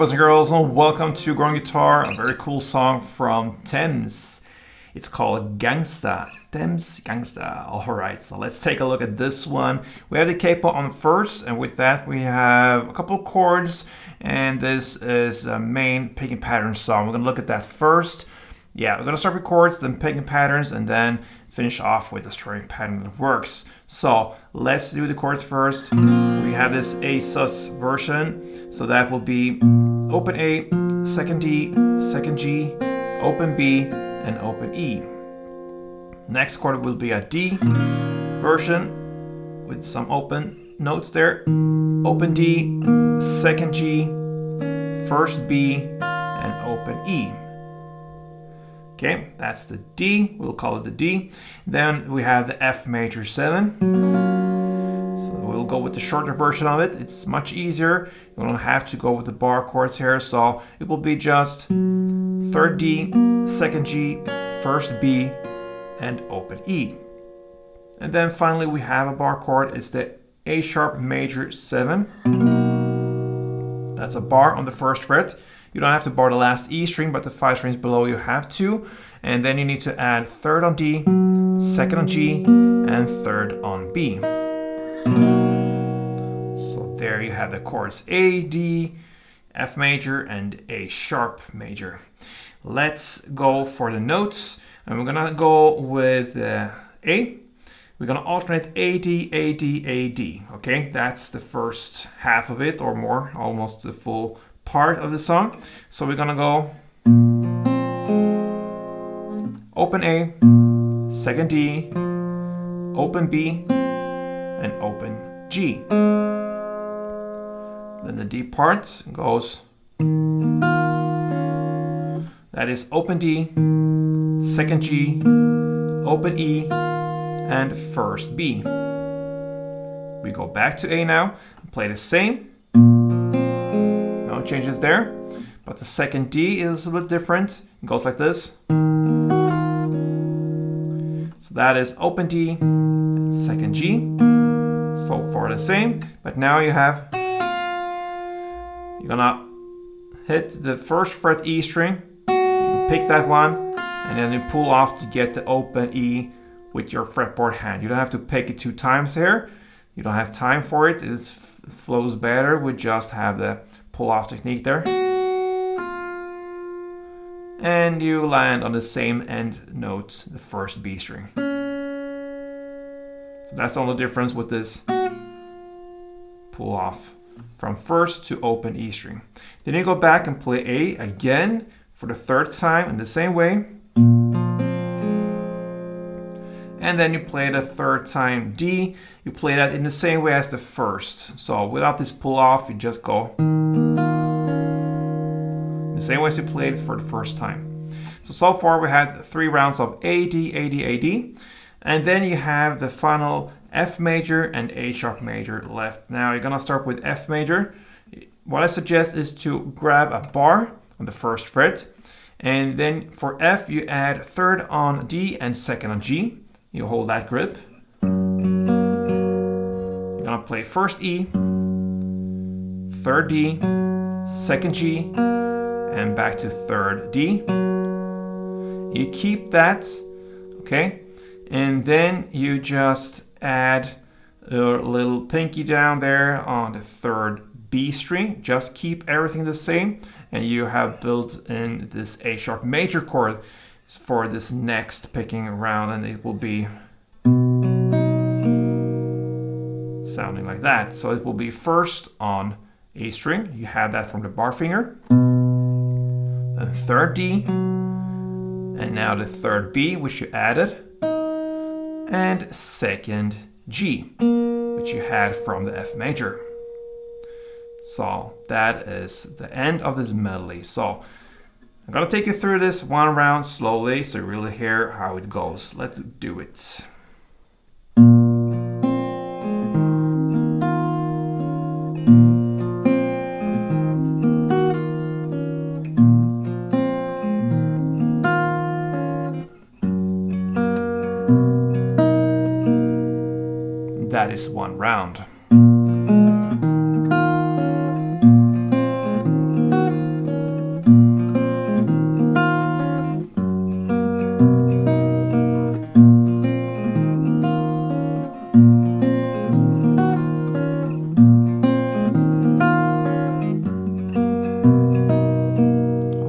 boys and girls, and welcome to Growing Guitar, a very cool song from Tems. It's called Gangsta. Tems, Gangsta. Alright, so let's take a look at this one. We have the capo on first, and with that we have a couple of chords, and this is a main picking pattern song. We're going to look at that first. Yeah, we're going to start with chords, then picking patterns, and then finish off with the strumming pattern that works. So let's do the chords first. We have this A sus version, so that will be open A, second D, second G, open B, and open E. Next chord will be a D version with some open notes there. Open D, second G, first B, and open E. Okay, that's the D. We'll call it the D. Then we have the F major 7. So we'll go with the shorter version of it. It's much easier. You don't have to go with the bar chords here. So it will be just third D, second G, first B, and open E. And then finally we have a bar chord. It's the A sharp major 7. That's a bar on the first fret. You don't have to bar the last E string, but the 5 strings below you have to. And then you need to add third on D, second on G, and third on B. So there you have the chords A, D, F major, and A sharp major. Let's go for the notes. And we're gonna go with A. We're gonna alternate A, D, A, D, A, D. Okay, that's the first half of it or more, almost the full part of the song. So we're gonna go open A, second D, open B, and open G. Then the D part goes, that is open D, second G, open E, and first B. We go back to A now and play the same. No changes there, but the second D is a bit different. It goes like this. So that is open D, second G. So far the same, but now you're gonna hit the first fret E string. You can pick that one, and then you pull off to get the open E with your fretboard hand. You don't have to pick it 2 times here. You don't have time for it. It flows better with just have the pull off technique there. And you land on the same end notes, the first B string. So that's the only difference with this pull off from first to open E string. Then you go back and play A again for the 3rd time in the same way. And then you play the 3rd time D. You play that in the same way as the first. So without this pull off, you just go the same way as you played it for the first time. So far we had 3 rounds of A, D, A, D, A, D. And then you have the final F major and A sharp major left. Now you're gonna start with F major. What I suggest is to grab a bar on the first fret. And then for F, you add third on D and second on G. You hold that grip. You're gonna play first E, third D, second G, and back to third D. You keep that, okay? And then you just add a little pinky down there on the 3rd B string. Just keep everything the same, and you have built in this A sharp major chord for this next picking round, and it will be sounding like that. So it will be first on A string. You have that from the bar finger. Then 3rd D, and now the 3rd B, which you added, and 2nd G, which you had from the F major. So that is the end of this medley. So I'm gonna take you through this one round slowly so you really hear how it goes. Let's do it. That is one round.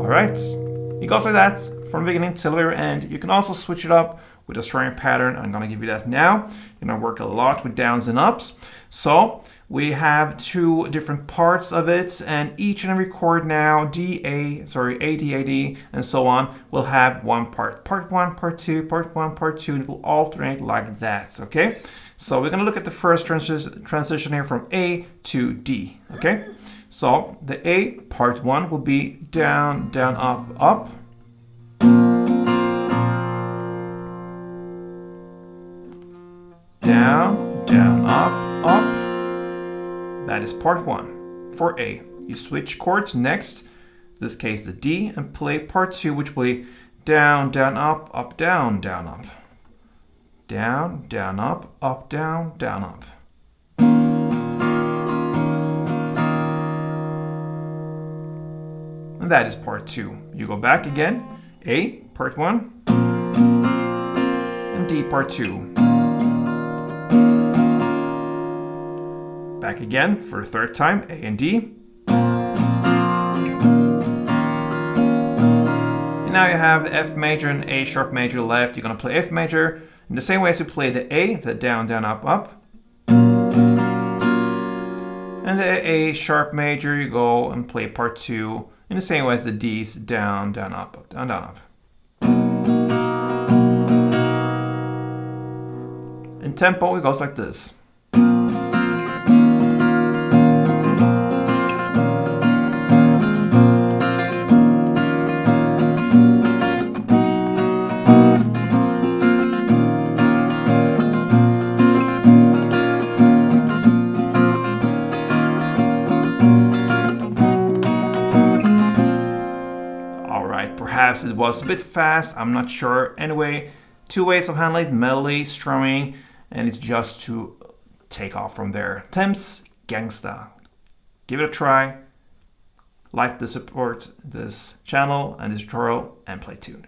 All right, it goes like that from the beginning till the very end. You can also switch it up with a strumming pattern. I'm gonna give you that now. You're gonna work a lot with downs and ups. So we have two different parts of it, and each and every chord now, D, A, D, and so on, will have one part. Part one, part two, part one, part two, and it will alternate like that, okay? So we're gonna look at the first transition here from A to D, okay? So the A, part one, will be down, down, up, up. Down, down, up, up. That is part one for A. You switch chords next, in this case the D, and play part two, which will be down, down, up, down, down, up. Down, down, up, down, down, up. And that is part two. You go back again, A, part one, and D, part two. Back again for the third time, A and D. And now you have the F major and A sharp major left. You're going to play F major in the same way as you play the A, the down, down, up, up. And the A sharp major, you go and play part two in the same way as the D's, down, down, up, down, down, up. In tempo, it goes like this. Perhaps it was a bit fast, I'm not sure. Anyway, two ways of handling it, melody, strumming, and it's just to take off from there. Tems, Gangsta. Give it a try, like the support this channel and this tutorial, and play tuned.